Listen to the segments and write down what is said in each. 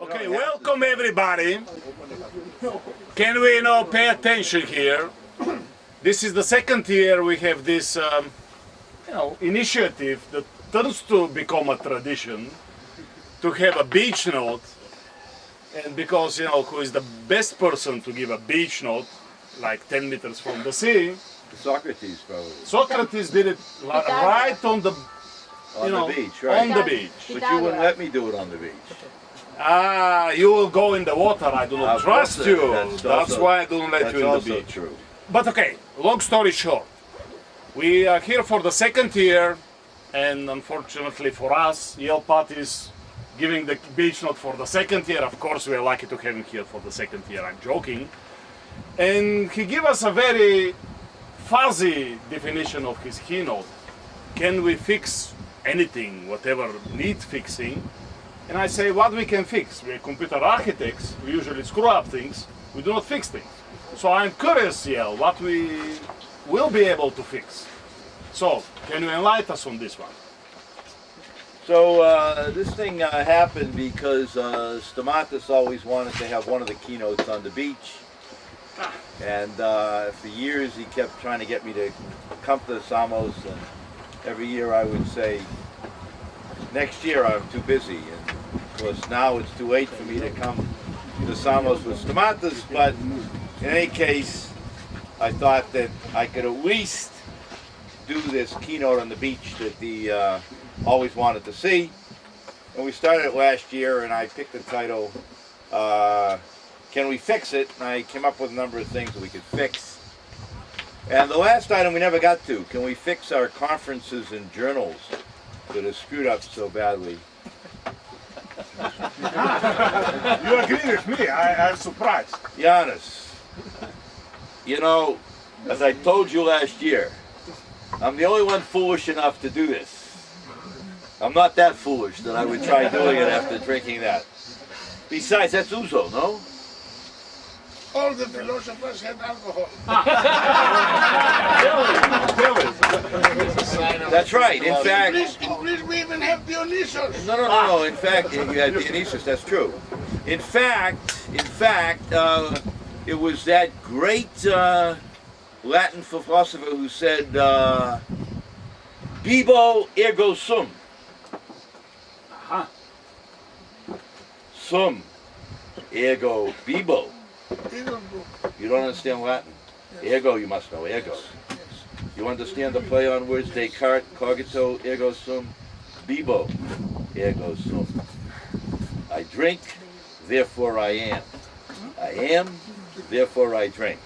Okay, welcome everybody. Can we now pay attention here? This is the second year we have this initiative that turns to become a tradition to have a beach note. And because, who is the best person to give a beach note, like 10 meters from the sea? Socrates, probably. Socrates did it right on the, beach, right? On the beach. But you wouldn't let me do it on the beach. You will go in the water. I do not trust you. That's why I don't let you in the beach. That's true. But okay, long story short, we are here for the second year, and unfortunately for us, Yale Patt is giving the beach note for the second year. Of course, we are lucky to have him here for the second year. I'm joking. And he gave us a very fuzzy definition of his keynote. Can we fix anything, whatever needs fixing? And I say, what we can fix? We're computer architects, we usually screw up things, we do not fix things. So I'm curious, Yale, what we will be able to fix. So, can you enlighten us on this one? So this thing happened because Stamatis always wanted to have one of the keynotes on the beach. And for years he kept trying to get me to come to SAMOS, and every year I would say, next year I'm too busy. And of course now it's too late for me to come to SAMOS with Stamatis, but in any case, I thought that I could at least do this keynote on the beach that he always wanted to see. And we started it last year, and I picked the title, Can We Fix It? And I came up with a number of things that we could fix. And the last item we never got to, can we fix our conferences and journals that are screwed up so badly? You agree with me, I'm surprised. Giannis, as I told you last year, I'm the only one foolish enough to do this. I'm not that foolish that I would try doing it after drinking that. Besides, that's ouzo, no? All the philosophers had alcohol. That's right. In fact, In Greece we even have Dionysus. no. In fact, you had Dionysus. That's true. In fact, it was that great Latin philosopher who said, "Bibo ergo sum." Sum ergo bibo. You don't understand Latin? Yes. Ergo, you must know, ergo. Yes. You understand the play on words, Descartes, cogito, ergo sum, bibo, ergo sum. I drink, therefore I am. I am, therefore I drink.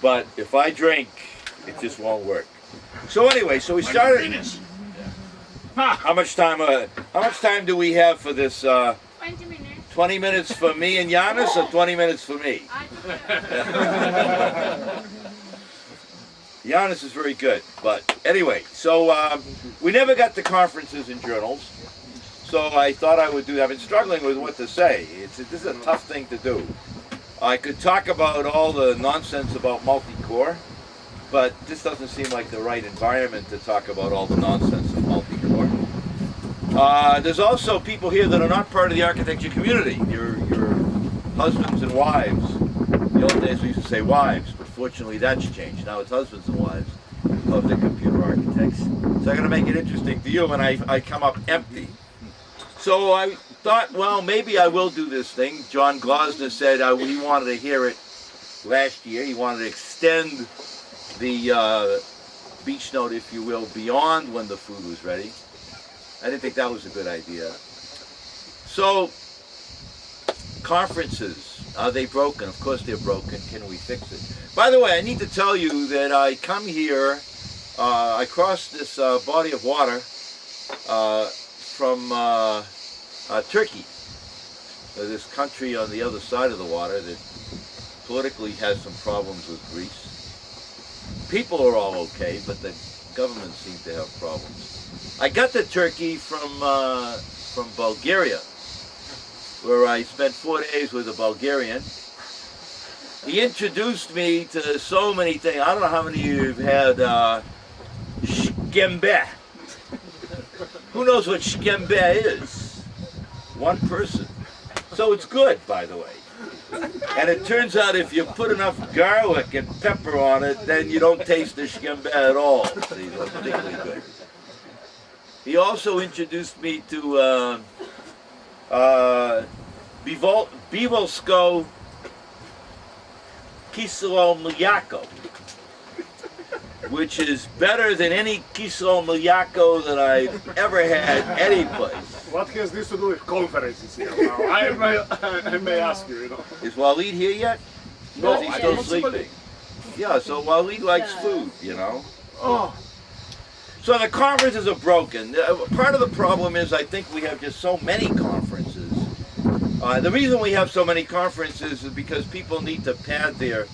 But if I drink, it just won't work. So anyway, so we started. How much time do we have for this? 20 minutes. 20 minutes for me and Giannis, or 20 minutes for me? Giannis is very good, but anyway, so we never got to conferences and journals, so I thought I would do that. I've been struggling with what to say. This is a tough thing to do. I could talk about all the nonsense about multi-core, but this doesn't seem like the right environment to talk about all the nonsense of multi-core. There's also people here that are not part of the architecture community. Your husbands and wives. In the old days we used to say wives, but fortunately that's changed. Now it's husbands and wives of the computer architects. So I'm going to make it interesting to you, and I come up empty. So I thought, well, maybe I will do this thing. John Glosner said he wanted to hear it last year. He wanted to extend the beach note, if you will, beyond when the food was ready. I didn't think that was a good idea. So, conferences, are they broken? Of course they're broken. Can we fix it? By the way, I need to tell you that I come here, I crossed this body of water from Turkey, this country on the other side of the water that politically has some problems with Greece. People are all okay, but the government seems to have problems. I got to Turkey from Bulgaria, where I spent 4 days with a Bulgarian. He introduced me to so many things. I don't know how many of you have had shkembe. Who knows what shkembe is? One person. So it's good, by the way. And it turns out if you put enough garlic and pepper on it, then you don't taste the shgembe at all. See, it's particularly good. He also introduced me to Bivolsko Kiselo Mliako, which is better than any Kiselo Mliako that I've ever had any place. What has this to do with conferences here now? I may ask you, you know. Is Waleed here yet? No, Or is he still sleeping? Yeah, so Waleed likes food, you know. Oh, So the conferences are broken. Part of the problem is I think we have just so many conferences. The reason we have so many conferences is because people need to pad their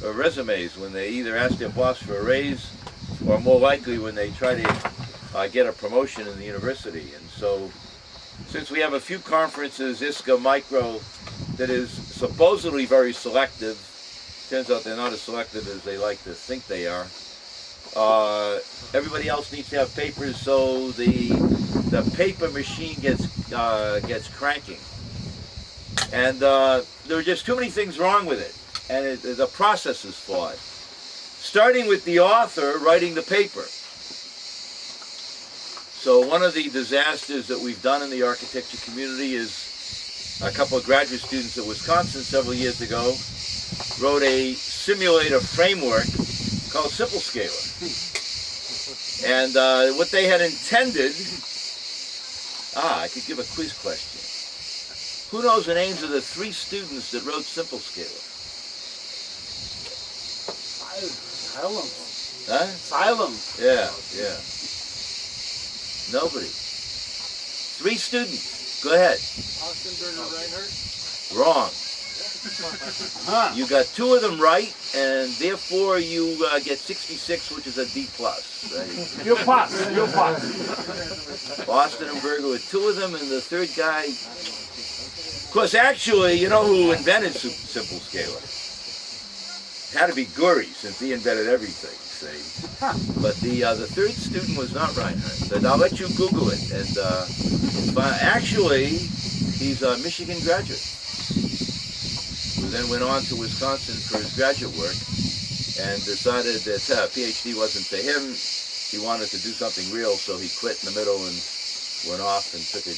resumes when they either ask their boss for a raise or more likely when they try to get a promotion in the university. And so since we have a few conferences, ISCA, Micro, that is supposedly very selective, turns out they're not as selective as they like to think they are. Everybody else needs to have papers, so the paper machine gets cranking, and there are just too many things wrong with it, and the process is flawed. Starting with the author writing the paper. So one of the disasters that we've done in the architecture community is a couple of graduate students at Wisconsin several years ago wrote a simulator framework called Simple Scalar. And what they had intended, I could give a quiz question. Who knows the names of the 3 students that wrote Simple Scalar? silence. Huh? Silence. Yeah. Nobody. 3 students. Go ahead. Wrong. Huh. You got 2 of them right, and therefore you get 66, which is a D+. Right? You pass. You pass. Boston and Berger with 2 of them, and the 3rd guy. Of course, actually, you know who invented Simple Scalar? It had to be Guri, since he invented everything. See? But the 3rd student was not Reinhardt. But I'll let you Google it. And actually, he's a Michigan graduate, who then went on to Wisconsin for his graduate work and decided that PhD wasn't for him. He wanted to do something real, so he quit in the middle and went off and took a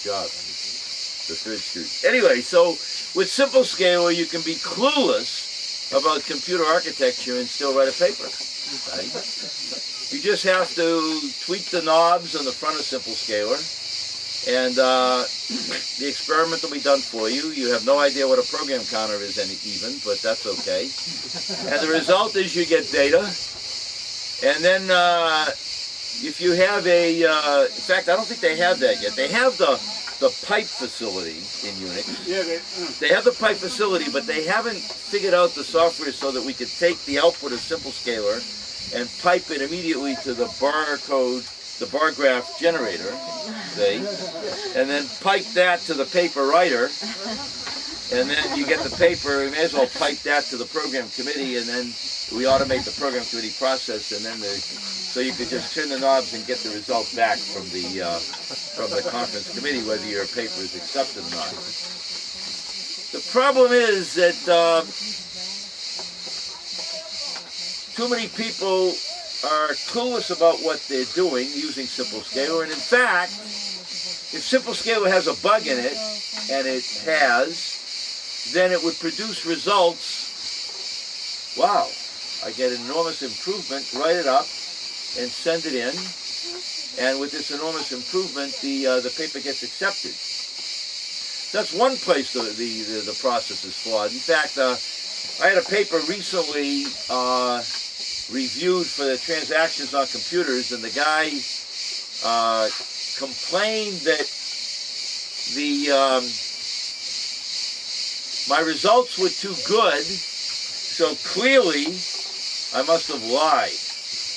job. The 3rd student. Anyway, so with Simple Scalar, you can be clueless about computer architecture and still write a paper. Right? You just have to tweak the knobs on the front of Simple Scalar, and the experiment will be done for you. You have no idea what a program counter is even, but that's okay. And the result is you get data, and then if you have in fact, I don't think they have that yet. They have the pipe facility in Unix. Yeah, They have the pipe facility, but they haven't figured out the software so that we could take the output of Simple Scalar and pipe it immediately to the bar graph generator, see? And then pipe that to the paper writer, and then you get the paper. We may as well pipe that to the program committee, and then we automate the program committee process, and then so you could just turn the knobs and get the result back from the conference committee, whether your paper is accepted or not. The problem is that too many people are clueless about what they're doing using Simple Scalar, and in fact, if Simple Scalar has a bug in it, and it has, then it would produce results. Wow, I get an enormous improvement, write it up, and send it in, and with this enormous improvement, the paper gets accepted. That's one place the process is flawed. In fact, I had a paper recently reviewed for the transactions on computers, and the guy complained that my results were too good, so clearly I must have lied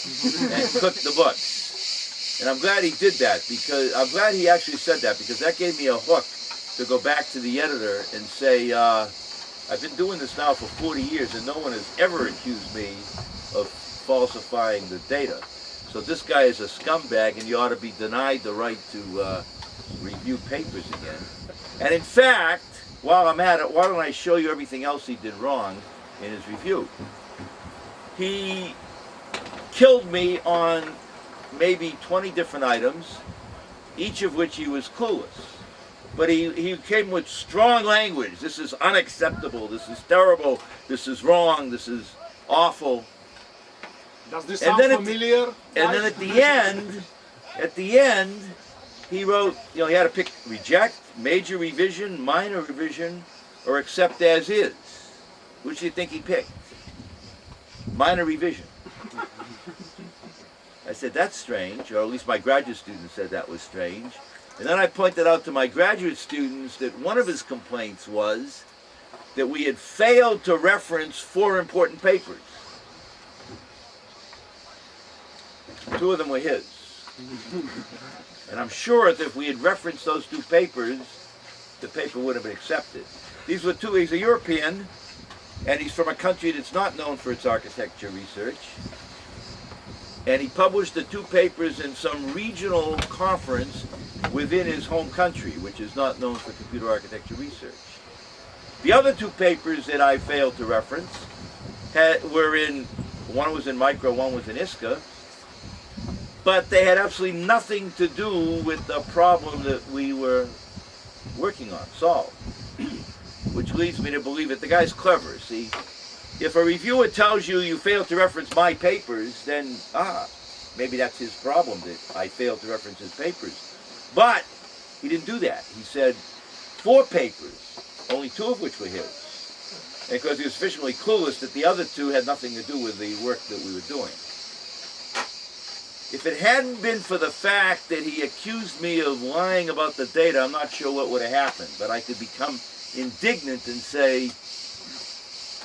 and cooked the books. And I'm glad he did that, because I'm glad he actually said that, because that gave me a hook to go back to the editor and say, I've been doing this now for 40 years and no one has ever accused me of falsifying the data. So this guy is a scumbag and you ought to be denied the right to review papers again. And in fact, while I'm at it, why don't I show you everything else he did wrong in his review? He killed me on maybe 20 different items, each of which he was clueless. But he came with strong language. This is unacceptable. This is terrible. This is wrong. This is awful. Does this sound familiar? And then at the end, he wrote, you know, he had to pick reject, major revision, minor revision, or accept as is. Which do you think he picked? Minor revision. I said, that's strange, or at least my graduate students said that was strange. And then I pointed out to my graduate students that one of his complaints was that we had failed to reference 4 important papers. 2 of them were his. And I'm sure that if we had referenced those 2 papers, the paper would have been accepted. These were 2, he's a European, and he's from a country that's not known for its architecture research. And he published the 2 papers in some regional conference within his home country, which is not known for computer architecture research. The other 2 papers that I failed to reference were in, one was in Micro, one was in ISCA, but they had absolutely nothing to do with the problem that we were working on, solve. Which leads me to believe that the guy's clever. See, if a reviewer tells you you failed to reference my papers, then, maybe that's his problem, that I failed to reference his papers. But he didn't do that. He said 4 papers, only 2 of which were his. And because he was sufficiently clueless that the other 2 had nothing to do with the work that we were doing. If it hadn't been for the fact that he accused me of lying about the data, I'm not sure what would have happened. But I could become indignant and say,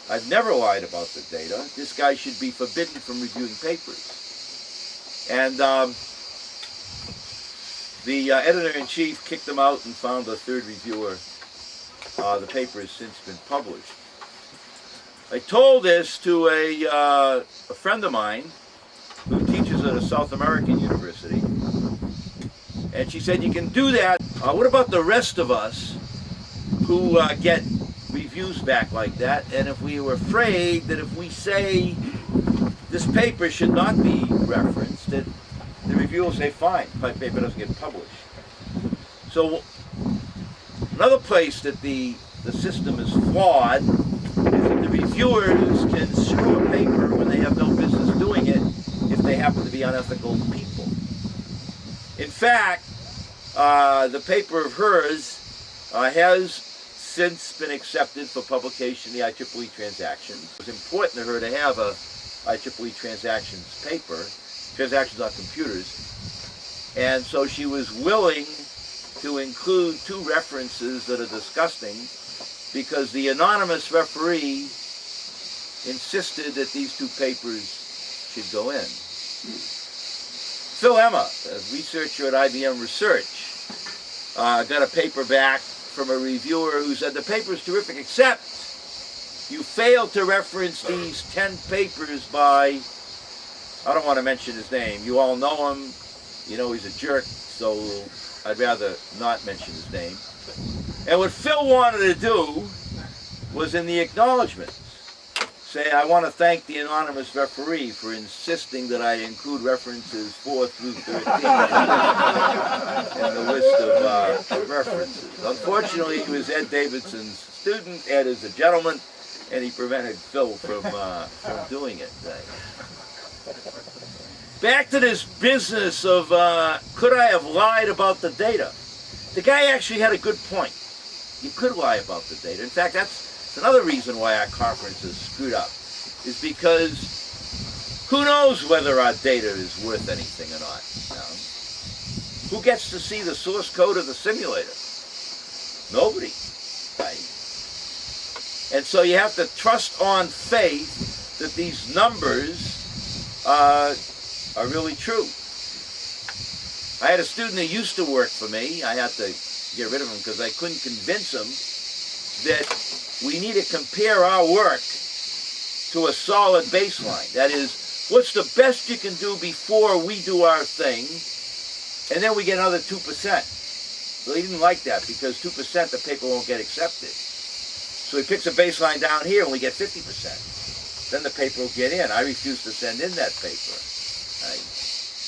I've never lied about the data. This guy should be forbidden from reviewing papers. And the editor-in-chief kicked him out and found a 3rd reviewer. The paper has since been published. I told this to a friend of mine who teaches at a South American university. And she said, you can do that. What about the rest of us who get reviews back like that? And if we were afraid that if we say this paper should not be referenced, that the reviewer will say, fine, my paper doesn't get published. So another place that the system is flawed is that the reviewers can screw a paper when they have no business doing it if they happen to be unethical people. In fact, the paper of hers has since been accepted for publication in the IEEE Transactions. It was important to her to have a IEEE Transactions paper, Transactions on Computers, and so she was willing to include 2 references that are disgusting because the anonymous referee insisted that these 2 papers should go in. Phil Emma, a researcher at IBM Research, got a paper back from a reviewer who said the paper is terrific, except you failed to reference these 10 papers by, I don't want to mention his name, you all know him, you know he's a jerk, so I'd rather not mention his name. And what Phil wanted to do was in the acknowledgments say, I want to thank the anonymous referee for insisting that I include references 4 through 13 in the list of references. Unfortunately, he was Ed Davidson's student. Ed is a gentleman, and he prevented Phil from doing it. Back to this business of could I have lied about the data? The guy actually had a good point. You could lie about the data. In fact, that's another reason why our conference is screwed up, is because who knows whether our data is worth anything or not? Who gets to see the source code of the simulator? Nobody. Right? And so you have to trust on faith that these numbers are really true. I had a student who used to work for me. I had to get rid of him because I couldn't convince him that we need to compare our work to a solid baseline. That is, what's the best you can do before we do our thing, and then we get another 2%. Well, he didn't like that because 2% the paper won't get accepted. So he picks a baseline down here and we get 50%. Then the paper will get in. I refuse to send in that paper.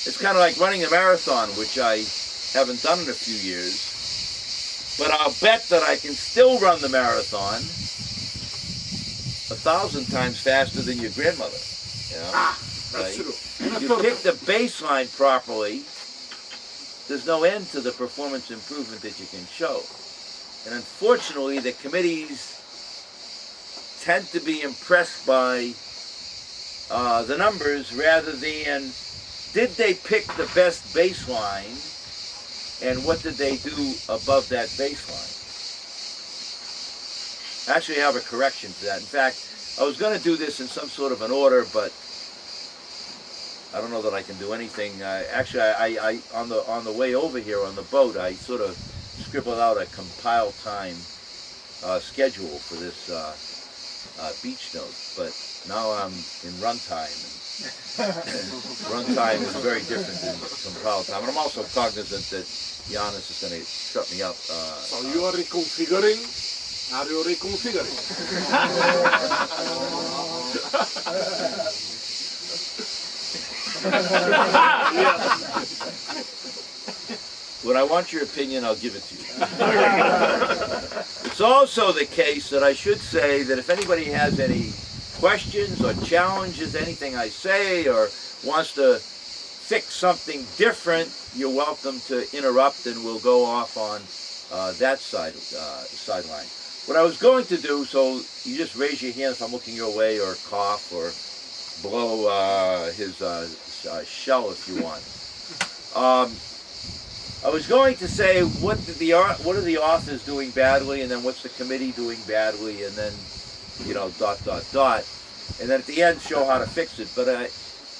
It's kind of like running a marathon, which I haven't done in a few years. But I'll bet that I can still run the marathon 1,000 times faster than your grandmother. You know? That's true. You pick the baseline properly, there's no end to the performance improvement that you can show. And unfortunately, the committees tend to be impressed by the numbers rather than did they pick the best baseline and what did they do above that baseline. Actually, I have a correction to that. In fact, I was going to do this in some sort of an order, but I don't know that I can do anything. Actually, I on the way over here on the boat, I sort of scribbled out a compile time schedule for this Beachnote, but now I'm in runtime. Runtime is very different than compile time, and I'm also cognizant that Giannis is going to shut me up. So you are reconfiguring. Are you reconfiguring? When I want your opinion, I'll give it to you. It's also the case that I should say that if anybody has any questions or challenges anything I say or wants to fix something different, you're welcome to interrupt and we'll go off on that sideline. What I was going to do, so you just raise your hand if I'm looking your way or cough or blow his shell if you want. I was going to say what are the authors doing badly, and then what's the committee doing badly, and then dot dot dot, and then at the end show how to fix it. But I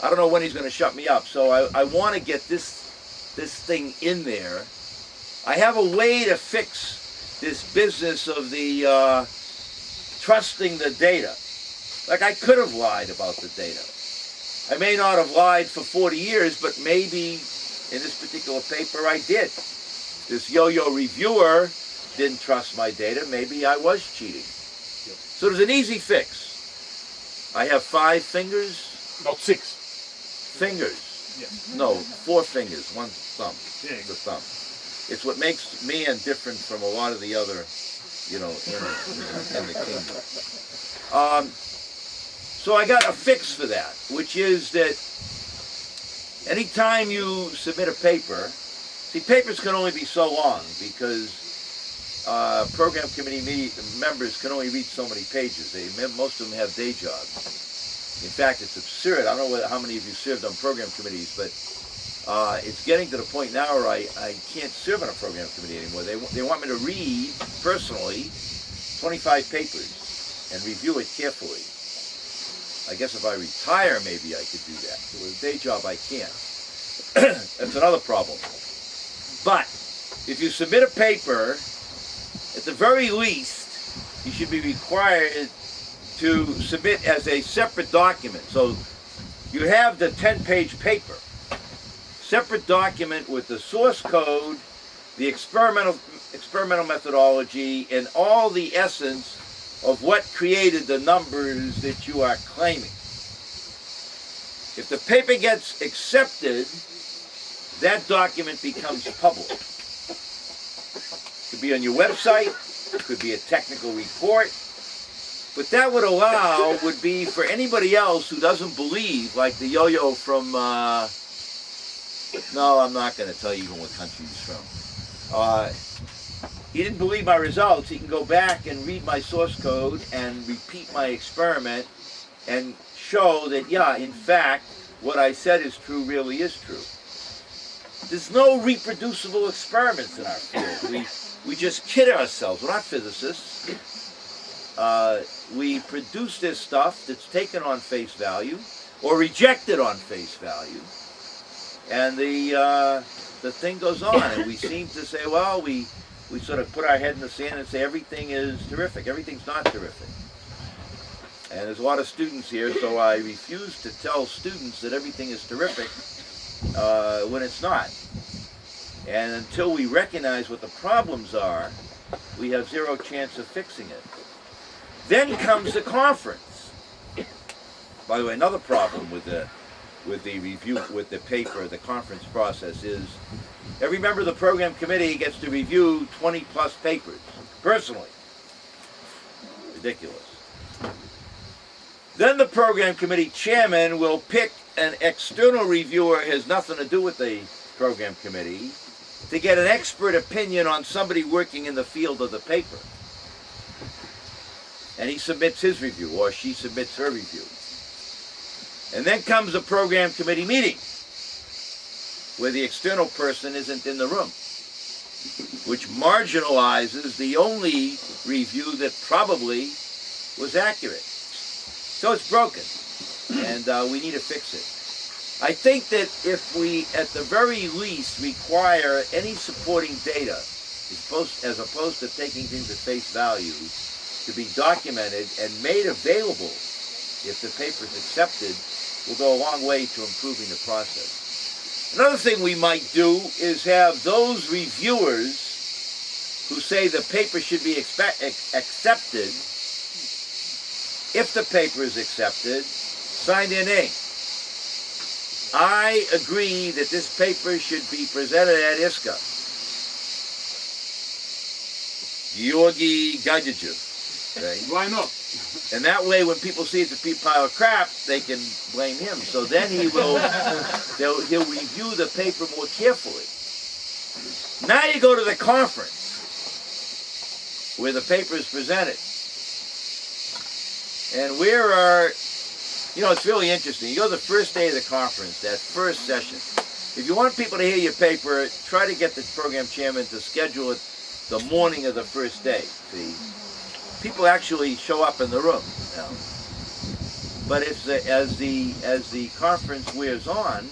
don't know when he's going to shut me up, so I want to get this thing in there. I have a way to fix this business of the trusting the data. Like I could have lied about the data. I may not have lied for 40 years, but maybe in this particular paper I did. This yo-yo reviewer didn't trust my data. Maybe I was cheating. So there's an easy fix. I have 5 fingers. Not 6. Fingers. Yes. No, 4 fingers, 1 thumb. Yeah. The thumb. It's what makes me different from a lot of the other, in the kingdom. So I got a fix for that, which is that anytime you submit a paper, see, papers can only be so long because program committee members can only read so many pages. Most of them have day jobs. In fact, it's absurd. I don't know how many of you served on program committees, but it's getting to the point now where I can't serve on a program committee anymore. They want me to read, personally, 25 papers and review it carefully. I guess if I retire, maybe I could do that. So with a day job, I can't. That's another problem. But if you submit a paper, at the very least, you should be required to submit as a separate document. So you have the 10-page paper. Separate document with the source code, the experimental methodology, and all the essence of what created the numbers that you are claiming. If the paper gets accepted, that document becomes public. It could be on your website, it could be a technical report, but that would be for anybody else who doesn't believe, like the yo-yo from, no, I'm not going to tell you even what country he's from. He didn't believe my results. He can go back and read my source code and repeat my experiment and show that, yeah, in fact, what I said is true really is true. There's no reproducible experiments in our field. We just kid ourselves. We're not physicists. We produce this stuff that's taken on face value or rejected on face value. And the thing goes on, and we seem to say, well, we sort of put our head in the sand and say everything is terrific. Everything's not terrific. And there's a lot of students here, so I refuse to tell students that everything is terrific when it's not. And until we recognize what the problems are, we have zero chance of fixing it. Then comes the conference. By the way, another problem with the review, with the paper, the conference process is every member of the program committee gets to review 20 plus papers, personally. Ridiculous. Then the program committee chairman will pick an external reviewer who has nothing to do with the program committee to get an expert opinion on somebody working in the field of the paper. And he submits his review, or she submits her review. And then comes a program committee meeting where the external person isn't in the room, which marginalizes the only review that probably was accurate. So it's broken, and we need to fix it. I think that if we, at the very least, require any supporting data, as opposed to taking things at face value, to be documented and made available if the paper is accepted, will go a long way to improving the process. Another thing we might do is have those reviewers who say the paper should be accepted, if the paper is accepted, sign their name. I agree that this paper should be presented at ISCA. Georgi Gajijev. Okay? Why not? And that way, when people see it's a pile of crap, they can blame him. So then he'll review the paper more carefully. Now you go to the conference where the paper is presented. And it's really interesting. You go to the first day of the conference, that first session. If you want people to hear your paper, try to get the program chairman to schedule it the morning of the first day. See, people actually show up in the room now. But as the conference wears on,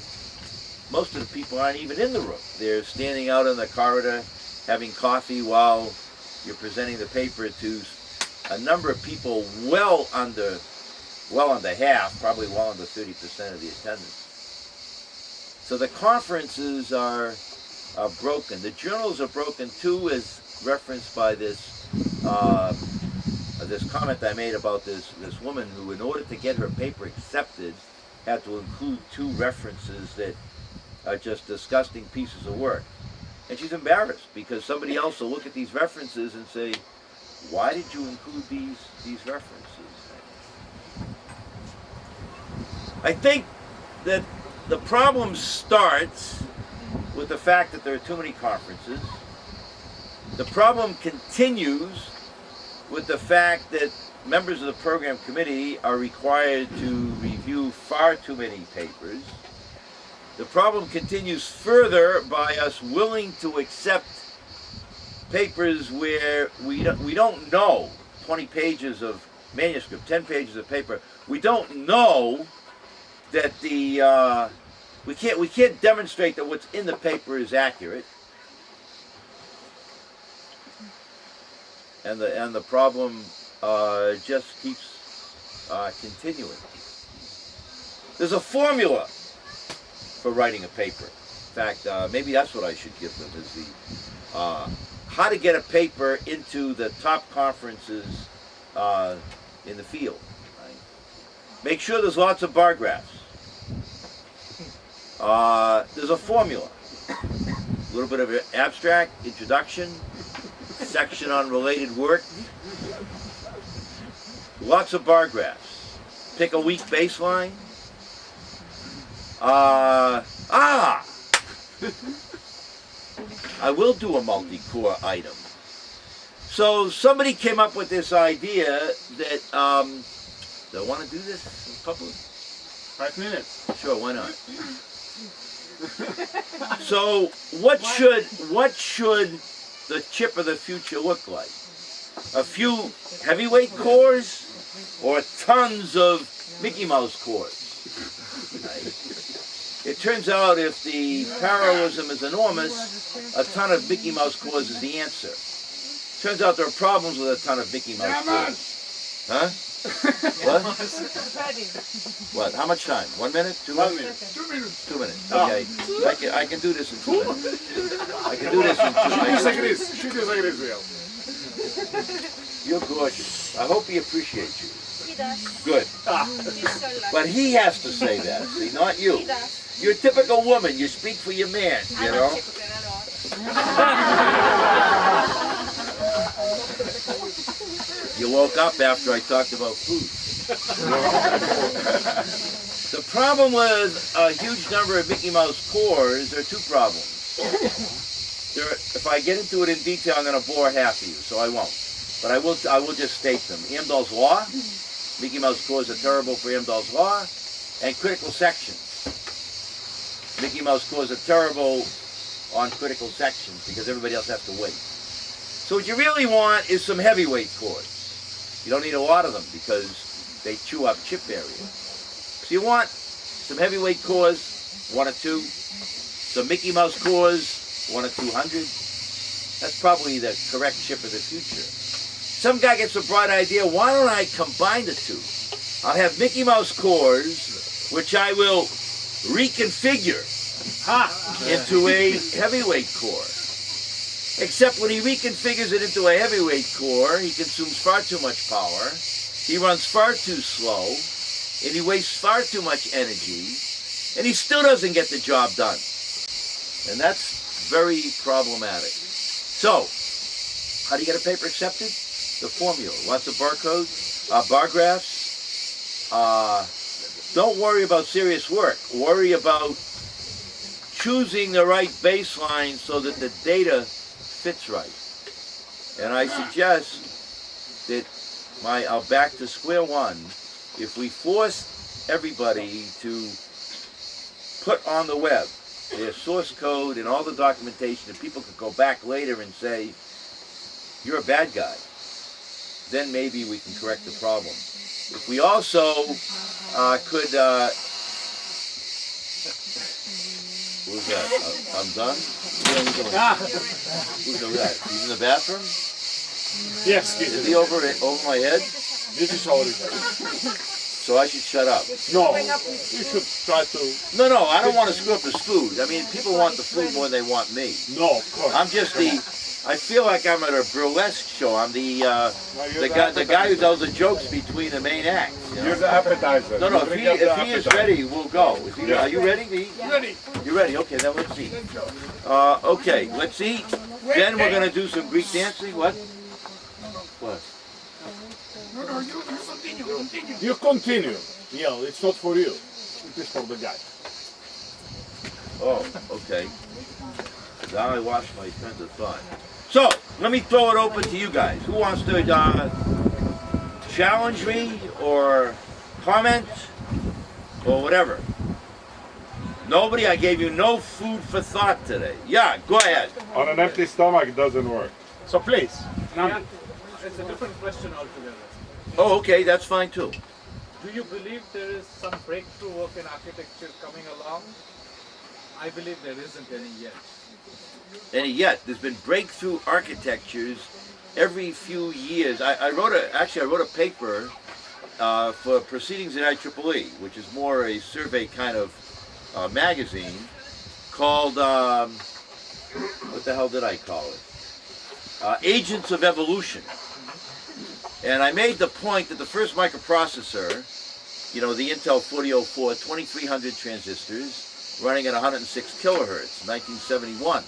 most of the people aren't even in the room. They're standing out in the corridor having coffee while you're presenting the paper to a number of people well under half, probably well under 30% of the attendance. So the conferences are broken. The journals are broken too, as referenced by this comment I made about this woman who, in order to get her paper accepted, had to include 2 references that are just disgusting pieces of work. And she's embarrassed because somebody else will look at these references and say, why did you include these references? I think that the problem starts with the fact that there are too many conferences. The problem continues with the fact that members of the program committee are required to review far too many papers. The problem continues further by us willing to accept papers where we don't know, 20 pages of manuscript, 10 pages of paper, we don't know that we can't demonstrate that what's in the paper is accurate, and the problem just keeps continuing. There's a formula for writing a paper. In fact, maybe that's what I should give them, is the how to get a paper into the top conferences in the field. Right? Make sure there's lots of bar graphs. There's a formula. A little bit of an abstract, introduction, section on related work. Lots of bar graphs. Pick a weak baseline. I will do a multi-core item. So somebody came up with this idea that, do I want to do this in public? 5 minutes. Sure, why not? So what should the chip of the future look like? A few heavyweight cores or tons of Mickey Mouse cores? Right? It turns out if the parallelism is enormous, a ton of Mickey Mouse cores is the answer. Turns out there are problems with a ton of Mickey Mouse cores. Huh? What? What? How much time? 1 minute? 2 minutes? 2 minutes. 2 minutes. Okay. I can do this in 2 minutes. I can do this in 2 minutes. Shoot this like this, Yale. You're gorgeous. I hope he appreciates you. He does. Good. He's so lucky. But he has to say that, see, not you. He does. You're a typical woman. You speak for your man, you I'm know? not typical at all. You woke up after I talked about food. The problem with a huge number of Mickey Mouse cores, there are two problems. If I get into it in detail, I'm going to bore half of you, so I won't. But I will just state them. Amdahl's Law, Mickey Mouse cores are terrible for Amdahl's Law, and critical sections. Mickey Mouse cores are terrible on critical sections because everybody else has to wait. So what you really want is some heavyweight cores. You don't need a lot of them because they chew up chip area. So you want some heavyweight cores, 1 or 2, some Mickey Mouse cores, 1 or 200. That's probably the correct chip of the future. Some guy gets a bright idea, why don't I combine the two? I'll have Mickey Mouse cores, which I will reconfigure into a heavyweight core. Except when he reconfigures it into a heavyweight core, he consumes far too much power, he runs far too slow, and he wastes far too much energy, and he still doesn't get the job done. And that's very problematic. So, how do you get a paper accepted? The formula. Lots of barcodes, bar graphs. Don't worry about serious work. Worry about choosing the right baseline so that the data fits right. And I suggest that I'll back to square one. If we force everybody to put on the web their source code and all the documentation, and people could go back later and say, you're a bad guy, then maybe we can correct the problem. If we also could, who's that? I'm done? Who's that? He's in the bathroom? Yes, Is he over my head? this is already. So I should shut up. No, you should try to. No, I don't want to screw up his food. I mean, people want the food more than they want me. No, of course. I'm just I feel like I'm at a burlesque show. I'm the guy who does the jokes between the main acts. You know? You're the appetizer. No, if he is ready, we'll go. Are you ready, V? Ready. You ready? Okay, then let's eat. Okay, let's eat. Then we're going to do some Greek dancing. What? What? No, you continue. You continue. Yeah, it's not for you. It is for the guy. Oh, okay. Now I lost my train of thought. So, let me throw it open to you guys. Who wants to challenge me or comment or whatever? Nobody? I gave you no food for thought today. Yeah, go ahead. On an empty stomach, it doesn't work. So please. Yeah, it's a different question altogether. Oh, okay, that's fine too. Do you believe there is some breakthrough work in architecture coming along? I believe there isn't any yet. And yet, there's been breakthrough architectures every few years. I wrote a paper for Proceedings in IEEE, which is more a survey kind of magazine, called, what the hell did I call it? Agents of Evolution. And I made the point that the first microprocessor, you know, the Intel 4004, 2300 transistors, running at 106 kilohertz, 1971.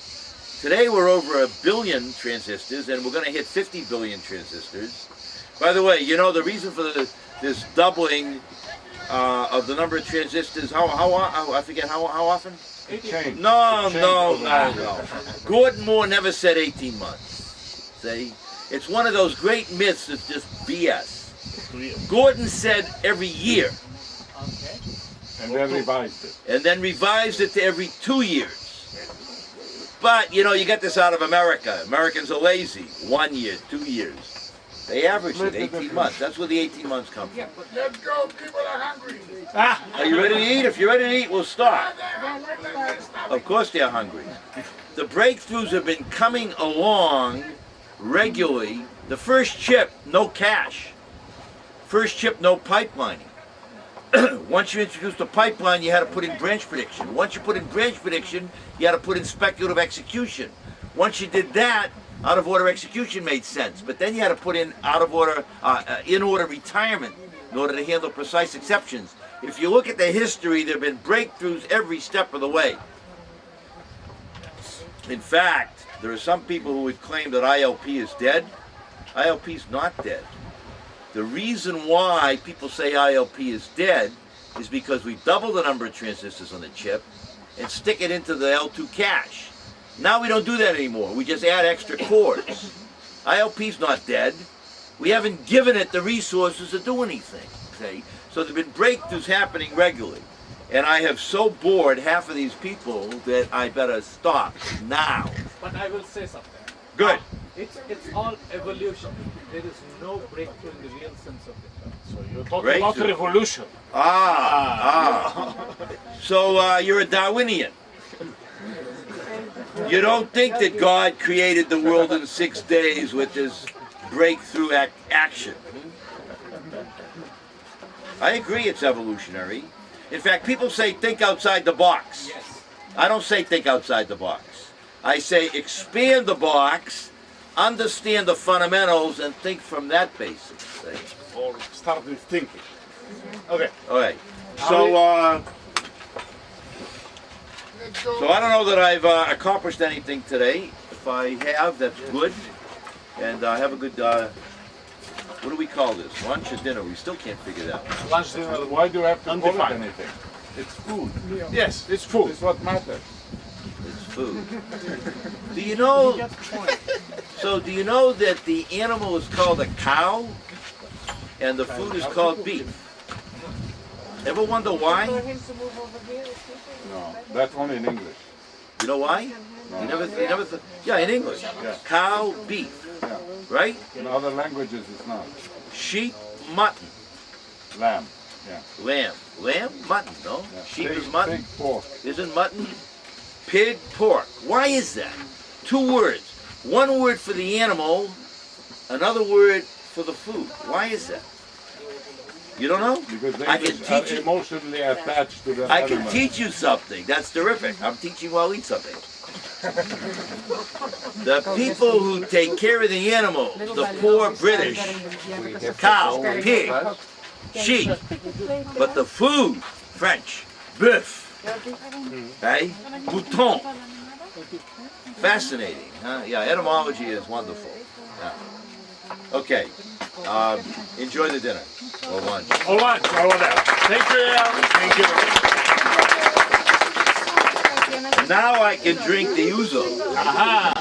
Today we're over 1 billion transistors, and we're going to hit 50 billion transistors. By the way, you know the reason for this doubling of the number of transistors, I forget how often? Change. No. Gordon Moore never said 18 months. See? It's one of those great myths that's just BS. Gordon said every year. Okay. And then revised it. And then revised it to every 2 years. But, you know, you get this out of America. Americans are lazy. 1 year, 2 years. They average it 18 months. That's where the 18 months come from. Let's go. People are hungry. Are you ready to eat? If you're ready to eat, we'll start. Of course they're hungry. The breakthroughs have been coming along regularly. The first chip, no cache. First chip, no pipelining. Once you introduced the pipeline, you had to put in branch prediction. Once you put in branch prediction, you had to put in speculative execution. Once you did that, Out of order execution made sense, but then you had to put in out of order, in order retirement in order to handle precise exceptions. If you look at the history, there have been breakthroughs every step of the way. In fact, there are some people who would claim that ILP is dead. ILP is not dead. The reason why people say ILP is dead is because we double the number of transistors on the chip and stick it into the L2 cache. Now we don't do that anymore. We just add extra cores. ILP's not dead. We haven't given it the resources to do anything. Okay? So there have been breakthroughs happening regularly. And I have so bored half of these people that I better stop now. But I will say something. Good. It's all evolution. There is no breakthrough in the real sense of the term. So you're talking about Breakthrough. revolution. So you're a Darwinian. You don't think that God created the world in 6 days with this breakthrough action. I agree it's evolutionary. In fact, people say think outside the box. Yes. I don't say think outside the box. I say expand the box, understand the fundamentals, and think from that basis. See? Or start with thinking. Okay. All right. So, so I don't know that I've accomplished anything today. If I have, that's good. And have a good, what do we call this? Lunch or dinner? We still can't figure that out. Lunch, dinner. Why do you have to call it Undefined. anything? It's food. Yes, it's food. It's what matters. It's food. Do you know? So do you know that the animal is called a cow, and the food is called beef? Ever wonder why? No, that's only in English. You know why? No. You never yeah, in English. Yeah. Cow, beef, Yeah. right? In other languages, it's not. Sheep, mutton, Lamb. Yeah. lamb. Lamb, mutton, no? Yeah. Sheep Pig, is mutton. Pig, pork. Isn't mutton? Pig, pork. Why is that? 2 words. 1 word for the animal, another word for the food. Why is that? You don't know? Because the I can English are teach you. emotionally attached to the I can animal. teach you something. That's terrific. I'm teaching while I eat something. The people who take care of the animal, the poor British, cow, pig, sheep, but the food, French, bœuf, right? Mouton. Fascinating, huh? Yeah, etymology is wonderful. Yeah. Okay, enjoy the dinner or lunch. All right, all right. Thank you, Yale. Thank you. Now I can drink the ouzo. Aha.